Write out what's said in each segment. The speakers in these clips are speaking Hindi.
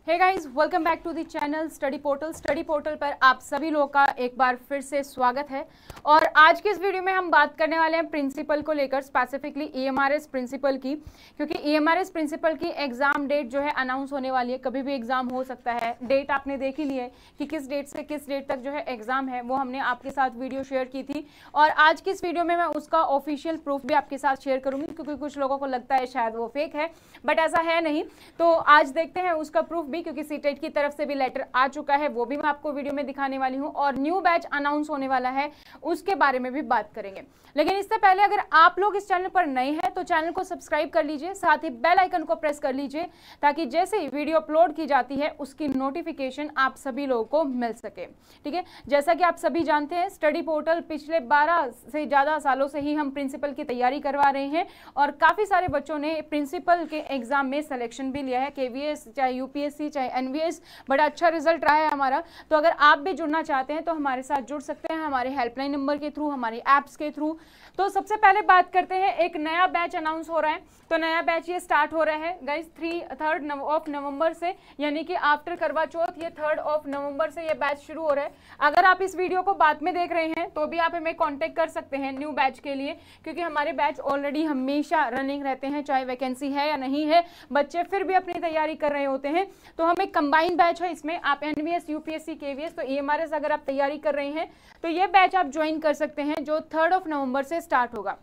Hey guys, welcome back to the channel study portal. Study portal पर आप सभी लोगों का एक बार फिर से स्वागत है। और आज की इस वीडियो में हम बात करने वाले हैं प्रिंसिपल को लेकर, स्पेसिफिकली ईएमआरएस प्रिंसिपल की, क्योंकि ईएमआरएस प्रिंसिपल की एग्जाम डेट जो है अनाउंस होने वाली है। कभी भी एग्जाम हो सकता है। डेट आपने देख ही ली है कि किस डेट से किस डेट तक जो है एग्जाम है, वो हमने आपके साथ वीडियो शेयर की थी। और आज की इस वीडियो में मैं उसका ऑफिशियल प्रूफ भी आपके साथ शेयर करूंगी, क्योंकि कुछ लोगों को लगता है शायद वो फेक है, बट ऐसा है नहीं। तो आज देखते हैं उसका प्रूफ भी, क्योंकि सीटेट की तरफ से भी लेटर आ चुका है, वो भी मैं आपको वीडियो में दिखाने वाली हूं। और न्यू बैच अनाउंस होने वाला है, उसके बारे में भी बात करेंगे। लेकिन इससे पहले अगर आप लोग इस चैनल पर नए हैं तो चैनल को सब्सक्राइब कर लीजिए, साथ ही बेल आइकन को प्रेस कर लीजिए, ताकि जैसे ही वीडियो अपलोड की जाती है उसकी नोटिफिकेशन आप सभी लोगों को मिल सके। ठीक है, जैसा कि आप सभी जानते हैं, स्टडी पोर्टल पिछले 12 से ज्यादा सालों से ही हम प्रिंसिपल की तैयारी करवा रहे हैं और काफी सारे बच्चों ने प्रिंसिपल के एग्जाम में सिलेक्शन भी लिया है। केवीएस चाहे यूपीएससी चाहे एनवीएस, बड़ा अच्छा रिजल्ट रहा है हमारा। तो अगर आप भी जुड़ना चाहते हैं तो हमारे साथ जुड़ सकते हैं, हमारे हेल्पलाइन नंबर के थ्रू, हमारी ऐप्स के थ्रू। तो सबसे पहले बात करते हैं, एक नया बैच अनाउंस हो रहा है। तो नया बैच ये स्टार्ट हो रहा है गाइस 3 ऑफ नवंबर से, यानी कि आफ्टर करवा चौथ ये 3 ऑफ नवंबर से ये बैच शुरू हो रहा है। अगर आप इस वीडियो को बाद में देख रहे हैं तो भी आप हमें कांटेक्ट कर सकते हैं न्यू बैच के लिए, क्योंकि हमारे बैच ऑलरेडी हमेशा रनिंग रहते हैं, चाहे वैकेंसी है या नहीं है, बच्चे फिर भी अपनी तैयारी कर रहे होते हैं। तो हम एक कंबाइंड बैच है, इसमें आप एनवीएस, यूपीएससी, केवीएस, तो ईएमआरएस अगर आप तैयारी कर रहे हैं तो ये बैच आप ज्वाइन कर सकते हैं, जो 3 ऑफ नवंबर से स्टार्ट होगा।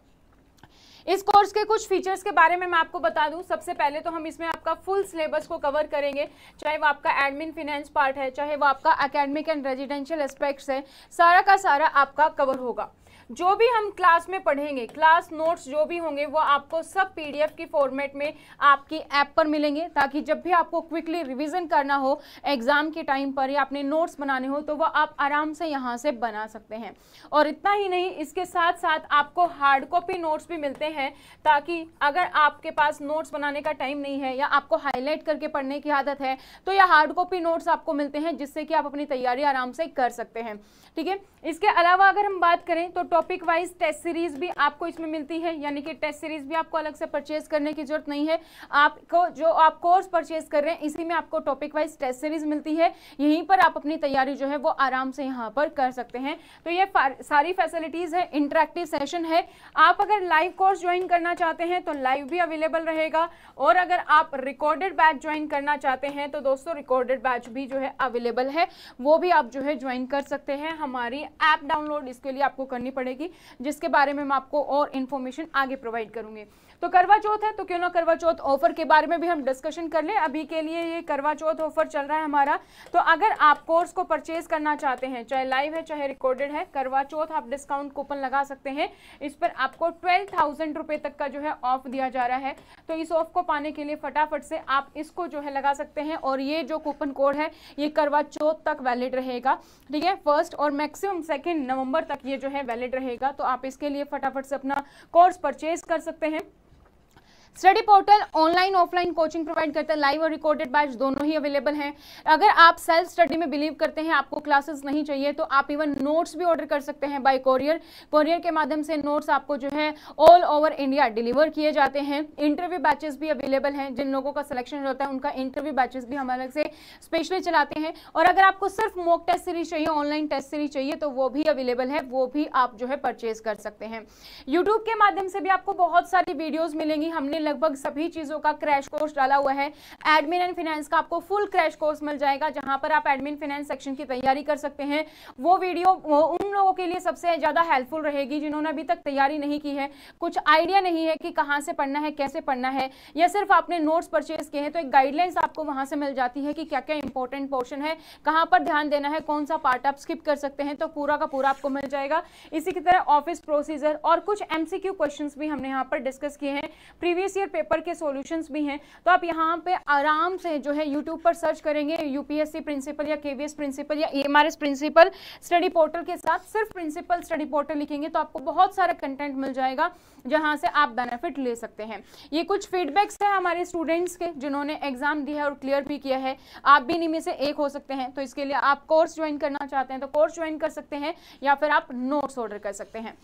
इस कोर्स के कुछ फीचर्स के बारे में मैं आपको बता दूं। सबसे पहले तो हम इसमें आपका फुल सिलेबस को कवर करेंगे, चाहे वो आपका एडमिन फिनेंस पार्ट है, चाहे वो आपका एकेडमिक एंड रेजिडेंशियल एस्पेक्ट्स है, सारा का सारा आपका कवर होगा। जो भी हम क्लास में पढ़ेंगे, क्लास नोट्स जो भी होंगे, वो आपको सब पीडीएफ की फॉर्मेट में आपकी ऐप पर मिलेंगे, ताकि जब भी आपको क्विकली रिवीजन करना हो एग्जाम के टाइम पर या अपने नोट्स बनाने हो तो वो आप आराम से यहाँ से बना सकते हैं। और इतना ही नहीं, इसके साथ साथ आपको हार्ड कॉपी नोट्स भी मिलते हैं, ताकि अगर आपके पास नोट्स बनाने का टाइम नहीं है या आपको हाईलाइट करके पढ़ने की आदत है तो यह हार्ड कॉपी नोट्स आपको मिलते हैं, जिससे कि आप अपनी तैयारी आराम से कर सकते हैं। ठीक है, इसके अलावा अगर हम बात करें तो टॉपिक वाइज टेस्ट सीरीज भी आपको इसमें मिलती है, यानी कि टेस्ट सीरीज भी आपको अलग से परचेज करने की जरूरत नहीं है। आपको जो आप कोर्स परचेज कर रहे हैं इसी में आपको टॉपिक वाइज टेस्ट सीरीज मिलती है, यहीं पर आप अपनी तैयारी जो है वो आराम से यहाँ पर कर सकते हैं। तो ये सारी फैसिलिटीज है, इंटरेक्टिव सेशन है। आप अगर लाइव कोर्स ज्वाइन करना चाहते हैं तो लाइव भी अवेलेबल रहेगा, और अगर आप रिकॉर्डेड बैच ज्वाइन करना चाहते हैं तो दोस्तों रिकॉर्डेड बैच भी जो है अवेलेबल है, वो भी आप जो है ज्वाइन कर सकते हैं। हमारी ऐप डाउनलोड इसके लिए आपको करनी पड़ेगी, जिसके बारे में मैं आपको और इन्फॉर्मेशन आगे प्रोवाइड करूंगी। तो करवा चौथ है तो क्यों ना करवा चौथ ऑफर के बारे में भी हम डिस्कशन कर लें। अभी के लिए ये करवा चौथ ऑफर चल रहा है हमारा। तो अगर आप कोर्स को परचेज करना चाहते हैं, चाहे लाइव है चाहे रिकॉर्डेड है, करवा चौथ आप डिस्काउंट कूपन लगा सकते हैं। इस पर आपको 12,000 रुपए तक का जो है ऑफ दिया जा रहा है। तो इस ऑफ को पाने के लिए फटाफट से आप इसको जो है लगा सकते हैं, और ये जो कूपन कोड है ये करवा चौथ तक वैलिड रहेगा। ठीक है, 1 और मैक्सिमम 2 नवंबर तक ये जो है वैलिड रहेगा। तो आप इसके लिए फटाफट से अपना कोर्स परचेज कर सकते हैं। Study portal online offline coaching provide करता है, लाइव और रिकॉर्डेड बैच दोनों ही अवेलेबल हैं। अगर आप सेल्फ स्टडी में बिलीव करते हैं, आपको क्लासेस नहीं चाहिए, तो आप इवन नोट्स भी ऑर्डर कर सकते हैं बाय कोरियर। कोरियर के माध्यम से नोट्स आपको जो है ऑल ओवर इंडिया डिलीवर किए जाते हैं। इंटरव्यू बैचेस भी अवेलेबल हैं, जिन लोगों का सिलेक्शन होता है उनका इंटरव्यू बैचेस भी हम अलग से स्पेशली चलाते हैं। और अगर आपको सिर्फ मॉक टेस्ट सीरीज चाहिए, ऑनलाइन टेस्ट सीरीज चाहिए, तो वो भी अवेलेबल है, वो भी आप जो है परचेज कर सकते हैं। यूट्यूब के माध्यम से भी आपको बहुत सारी वीडियोज मिलेंगी। हमने लगभग सभी चीजों का क्रैश कोर्स डाला हुआ है। एडमिन एंड फाइनेंस का आपको फुल क्रैश कोर्स मिल जाएगा, जहां पर आप एडमिन फाइनेंस सेक्शन की तैयारी कर सकते हैं। वो वीडियो उन लोगों के लिए सबसे ज्यादा हेल्पफुल रहेगी जिन्होंने अभी तक तैयारी नहीं की है, कुछ आइडिया नहीं है कि कहां से पढ़ना है, कैसे पढ़ना है, या सिर्फ आपने नोट्स परचेज किए हैं। तो एक गाइडलाइंस आपको वहां से मिल जाती है कि क्या क्या इंपॉर्टेंट पोर्शन है, कहां पर ध्यान देना है, कौन सा पार्ट आप स्किप कर सकते हैं, तो पूरा का पूरा आपको मिल जाएगा। इसी की तरह ऑफिस प्रोसीजर और कुछ एमसीक्यू क्वेश्चंस भी हमने यहाँ पर डिस्कस किए हैं, प्रीवियस ईयर पेपर के सॉल्यूशंस भी हैं। तो आप यहाँ पे आराम से जो है यूट्यूब पर सर्च करेंगे यूपीएससी प्रिंसिपल या केवीएस प्रिंसिपल या ईएमआरएस प्रिंसिपल स्टडी पोर्टल के साथ सिर्फ प्रिंसिपल स्टडी पोर्टल लिखेंगे तो आपको बहुत सारा कंटेंट मिल जाएगा, जहां से आप बेनिफिट ले सकते हैं। ये कुछ फीडबैक्स है हमारे स्टूडेंट्स के जिन्होंने एग्जाम दिया है और क्लियर भी किया है। आप भी इनमें से एक हो सकते हैं। तो इसके लिए आप कोर्स ज्वाइन करना चाहते हैं तो कोर्स ज्वाइन कर सकते हैं, या फिर आप नोट्स ऑर्डर कर सकते हैं।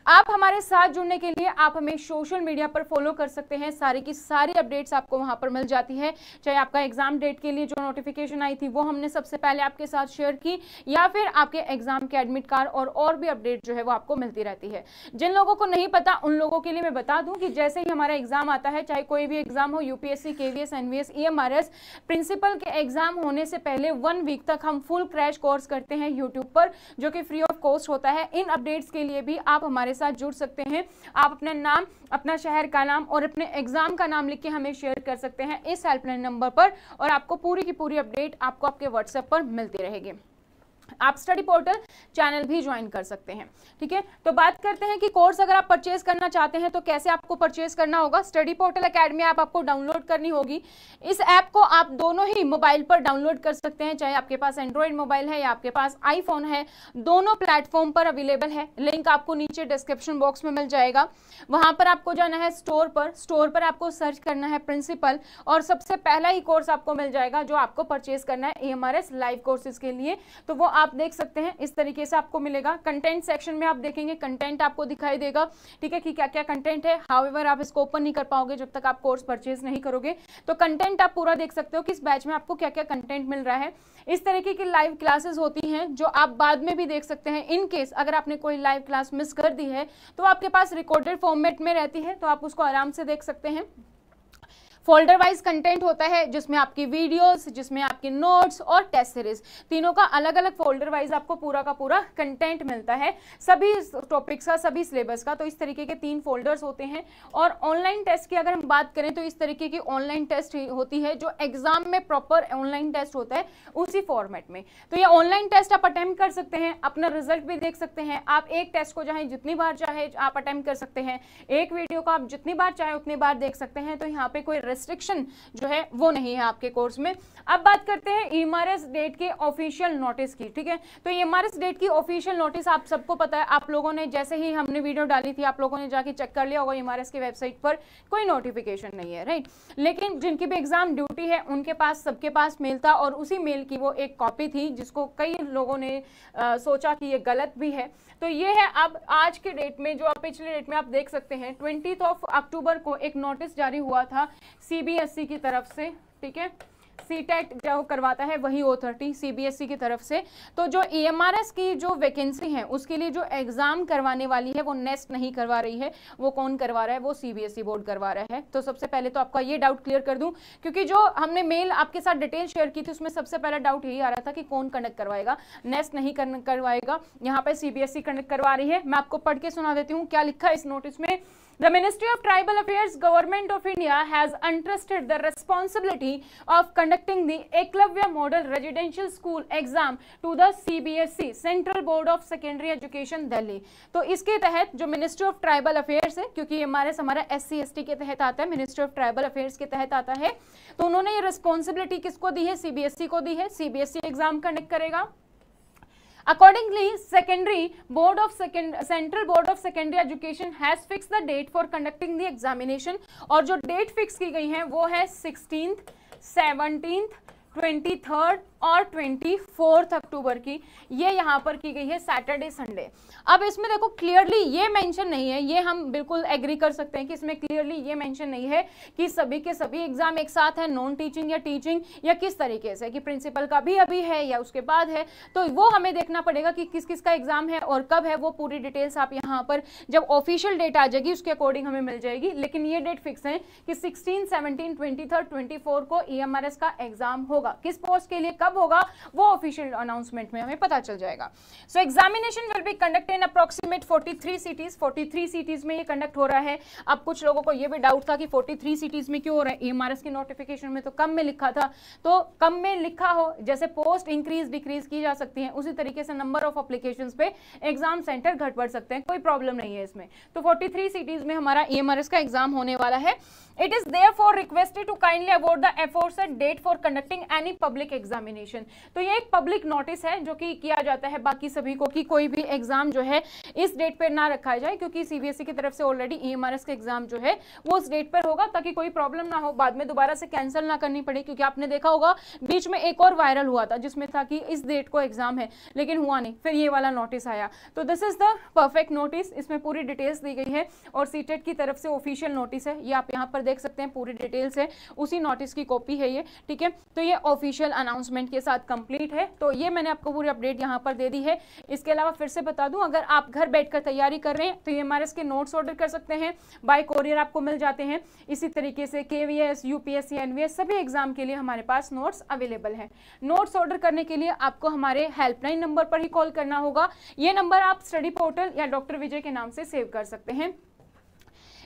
आप हमारे साथ जुड़ने के लिए आप हमें सोशल मीडिया पर फॉलो कर सकते हैं। हैं, सारी की सारी अपडेट्स आपको वहां पर मिल जाती है। चाहे आपका एग्जाम डेट के लिए जो नोटिफिकेशन आई थी वो हमने सबसे पहले आपके साथ शेयर की, या फिर आपके एग्जाम के एडमिट कार्ड और भी अपडेट जो है वो आपको मिलती रहती है। जिन लोगों को नहीं पता उन लोगों के लिए मैं बता दूं कि जैसे ही हमारा एग्जाम आता है, चाहे कोई भी एग्जाम हो, UPSC, KVS, NVS, EMRS, principal के एग्जाम होने से पहले 1 वीक तक हम फुल क्रैश कोर्स करते हैं यूट्यूब पर, जो कि फ्री ऑफ कॉस्ट होता है। इन अपडेट्स के लिए भी आप हमारे साथ जुड़ सकते हैं। आप अपना नाम, अपना शहर का नाम और अपने एग्जाम का नाम लिख के हमें शेयर कर सकते हैं इस हेल्पलाइन नंबर पर, और आपको पूरी की पूरी अपडेट आपको आपके व्हाट्सएप पर मिलती रहेगी। आप स्टडी पोर्टल चैनल भी ज्वाइन कर सकते हैं। ठीक है, तो बात करते हैं कि कोर्स अगर आप परचेज करना चाहते हैं तो कैसे आपको परचेज करना होगा। स्टडी पोर्टल एकेडमी ऐप आपको डाउनलोड करनी होगी। इस ऐप को आप दोनों ही मोबाइल पर डाउनलोड कर सकते हैं, चाहे आपके पास एंड्रॉइड मोबाइल है या आपके पास आईफोन है, दोनों प्लेटफॉर्म पर अवेलेबल है। लिंक आपको नीचे डिस्क्रिप्शन बॉक्स में मिल जाएगा। वहां पर आपको जाना है स्टोर पर आपको सर्च करना है प्रिंसिपल, और सबसे पहला ही कोर्स आपको मिल जाएगा जो आपको परचेज करना है ईएमआरएस लाइव कोर्सेज के लिए। तो वो आप देख सकते हैं, इस तरीके से आपको मिलेगा। कंटेंट सेक्शन में आप देखेंगे, कंटेंट आपको दिखाई देगा, ठीक है, कि क्या क्या कंटेंट है। हाउएवर आप इसको ओपन नहीं कर पाओगे जब तक आप कोर्स परचेज नहीं करोगे। तो कंटेंट आप पूरा देख सकते हो कि इस बैच में आपको क्या क्या कंटेंट मिल रहा है। इस तरीके की लाइव क्लासेस होती हैं जो आप बाद में भी देख सकते हैं। इन केस अगर आपने कोई लाइव क्लास मिस कर दी है तो आपके पास रिकॉर्डेड फॉर्मेट में रहती है, तो आप उसको आराम से देख सकते हैं। फोल्डर वाइज कंटेंट होता है जिसमें आपकी वीडियोस, जिसमें आपके नोट्स और टेस्ट सीरीज, तीनों का अलग अलग फोल्डर वाइज आपको पूरा का पूरा कंटेंट मिलता है, सभी टॉपिक्स का, सभी सिलेबस का। तो इस तरीके के 3 फोल्डर्स होते हैं। और ऑनलाइन टेस्ट की अगर हम बात करें तो इस तरीके की ऑनलाइन टेस्ट होती है जो एग्जाम में प्रॉपर ऑनलाइन टेस्ट होता है उसी फॉर्मेट में। तो ये ऑनलाइन टेस्ट आप अटेम्प्ट कर सकते हैं, अपना रिजल्ट भी देख सकते हैं। आप एक टेस्ट को चाहे जितनी बार चाहे आप अटेम्प्ट कर सकते हैं, एक वीडियो को आप जितनी बार चाहे उतनी बार देख सकते हैं। तो यहाँ पे कोई रिस्ट्रिक्शन जो है वो नहीं है आपके कोर्स में। अब बात करते हैं ईएमआरएस डेट के ऑफिशियल नोटिस की। ठीक है, तो ईएमआरएस डेट की ऑफिशियल नोटिस आप सबको पता है, आप लोगों ने जैसे ही हमने वीडियो डाली थी आप लोगों ने जाके चेक कर लिया होगा, ईएमआरएस की वेबसाइट पर कोई नोटिफिकेशन नहीं है, राइट। लेकिन जिनकी भी एग्जाम ड्यूटी है उनके पास, सबके पास मेल था, और उसी मेल की वो एक कॉपी थी जिसको कई लोगों ने सोचा कि ये गलत भी है। तो ये है अब आज के डेट में, जो आप पिछले डेट में आप देख सकते हैं 20 अक्टूबर को एक नोटिस जारी हुआ था सीबीएसई की तरफ से। ठीक है, सीटेट जो करवाता है वही अथॉरिटी सीबीएसई की तरफ से। तो जो ईएमआरएस की जो वैकेंसी है उसके लिए जो एग्जाम करवाने वाली है वो नेस्ट नहीं करवा रही है, वो कौन करवा रहा है, वो सीबीएसई बोर्ड करवा रहा है। तो सबसे पहले तो आपका ये डाउट क्लियर कर दूं, क्योंकि जो हमने मेल आपके साथ डिटेल शेयर की थी उसमें सबसे पहला डाउट यही आ रहा था कि कौन कंडक्ट करवाएगा, नेस्ट नहीं करवाएगा, यहाँ पे सीबीएसई कंडक्ट करवा रही है। मैं आपको पढ़ के सुना देती हूँ क्या लिखा है इस नोटिस में। The Ministry of Tribal Affairs, Government of India has entrusted the responsibility of conducting the Eklavya Model Residential School exam to the CBSE, Central Board of Secondary Education, Delhi। तो इसके तहत जो मिनिस्ट्री ऑफ ट्राइबल अफेयर्स है, क्योंकि हमारा SC/ST के तहत आता है, मिनिस्ट्री ऑफ ट्राइबल अफेयर्स के तहत आता है, तो उन्होंने ये रिस्पॉन्सिबिलिटी किसको दी है, सीबीएसई को दी है। सीबीएसई एग्जाम कंडक्ट करेगा। Accordingly, Central Board of Secondary Education has fixed the date for conducting the examination, और जो डेट फिक्स की गई है वो है 16th, 17th, 23rd और 24 अक्टूबर की। ये यहाँ पर की गई है सैटरडे संडे। अब इसमें देखो क्लियरली ये मेंशन नहीं है, ये हम बिल्कुल एग्री कर सकते हैं कि इसमें क्लियरली ये मेंशन नहीं है कि सभी के सभी एग्जाम एक साथ है, नॉन टीचिंग या टीचिंग या किस तरीके से, कि प्रिंसिपल का भी अभी है या उसके बाद है। तो वो हमें देखना पड़ेगा कि किस किस का एग्जाम है और कब है, वो पूरी डिटेल्स आप यहाँ पर जब ऑफिशियल डेट आ जाएगी उसके अकॉर्डिंग हमें मिल जाएगी। लेकिन ये डेट फिक्स है कि 16, 17, 23, 24 को ईएमआरएस का एग्जाम होगा। किस पोस्ट के लिए कब होगा वो ऑफिशियल अनाउंसमेंट में हमें पता चल जाएगा। सो examination will be conducted in approximate 43 cities. 43 cities में ये कंडक्ट हो रहा है। अब कुछ लोगों को ये भी डाउट था कि 43 सिटीज में क्यों हो रहा है, ईएमआरएस की नोटिफिकेशन में तो कम में लिखा था। तो कम में लिखा हो, जैसे पोस्ट इंक्रीज डिक्रीज की जा सकती है, उसी तरीके से नंबर ऑफ एप्लीकेशंस पे एग्जाम सेंटर घट बढ़ सकते हैं, कोई प्रॉब्लम नहीं है इसमें। तो 43 सिटीज में हमारा ईएमआरएस का एग्जाम होने वाला है। It is therefore requested to kindly avoid the aforesaid date for conducting any public examination. Examination. तो ये एक पब्लिक नोटिस है जो कि किया जाता है बाकी सभी को कि कोई भी एग्जाम जो है इस डेट पर ना रखा जाए, क्योंकि सीबीएसई की तरफ से ऑलरेडी EMRS का एग्जाम जो है वो उस डेट पर होगा, ताकि कोई प्रॉब्लम ना हो, बाद में दोबारा से कैंसिल ना करनी पड़े। क्योंकि आपने देखा होगा बीच में एक और वायरल हुआ था जिसमें था कि इस डेट को एग्जाम है, लेकिन हुआ नहीं, फिर ये वाला नोटिस आया। तो this is the perfect notice, इसमें पूरी डिटेल्स दी गई है और सीटेट की तरफ से ऑफिशियल नोटिस है, ये आप यहाँ पर देख सकते हैं, पूरी डिटेल्स है, उसी नोटिस की कॉपी है ये, ठीक है। तो ये ऑफिशियल अनाउंसमेंट के साथ कंप्लीट है। तो ये मैंने आपको पूरी अपडेट यहाँ पर दे दी है। इसके अलावा फिर से बता दूं, अगर आप घर बैठकर तैयारी कर रहे हैं तो EMRS के नोट्स ऑर्डर कर सकते हैं, बाय कोरियर आपको मिल जाते हैं। इसी तरीके से KVS, UPSC, NVS सभी एग्जाम के लिए हमारे पास नोट्स अवेलेबल हैं। नोट्स ऑर्डर करने के लिए आपको हमारे हेल्पलाइन नंबर पर ही कॉल करना होगा। ये नंबर आप स्टडी पोर्टल या डॉक्टर विजय के नाम से सेव कर सकते हैं।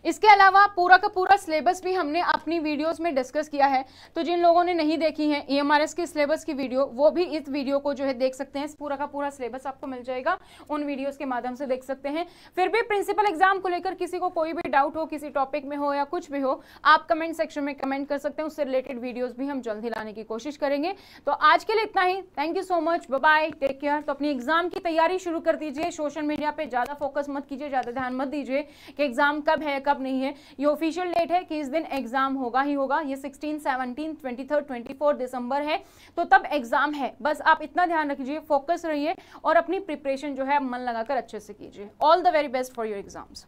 इसके अलावा पूरा का पूरा सिलेबस भी हमने अपनी वीडियोस में डिस्कस किया है, तो जिन लोगों ने नहीं देखी है EMRS के सिलेबस की वीडियो, वो भी इस वीडियो को जो है देख सकते हैं। पूरा का पूरा सिलेबस आपको मिल जाएगा, उन वीडियोस के माध्यम से देख सकते हैं। फिर भी प्रिंसिपल एग्जाम को लेकर किसी को कोई भी डाउट हो, किसी टॉपिक में हो या कुछ भी हो, आप कमेंट सेक्शन में कमेंट कर सकते हैं, उससे रिलेटेड वीडियोज भी हम जल्द ही लाने की कोशिश करेंगे। तो आज के लिए इतना ही, thank you so much, bye bye, take care. तो अपनी एग्जाम की तैयारी शुरू कर दीजिए, सोशल मीडिया पे ज्यादा फोकस मत कीजिए, ज्यादा ध्यान मत दीजिए कि एग्जाम कब है कब नहीं है। ये ऑफिशियल डेट है कि इस दिन एग्जाम होगा ही होगा, ये 16, 17, 23, 24 दिसंबर है, तो तब एग्जाम है। बस आप इतना ध्यान रखिए, फोकस रहिए और अपनी प्रिपरेशन जो है मन लगाकर अच्छे से कीजिए। All the very best for your exams.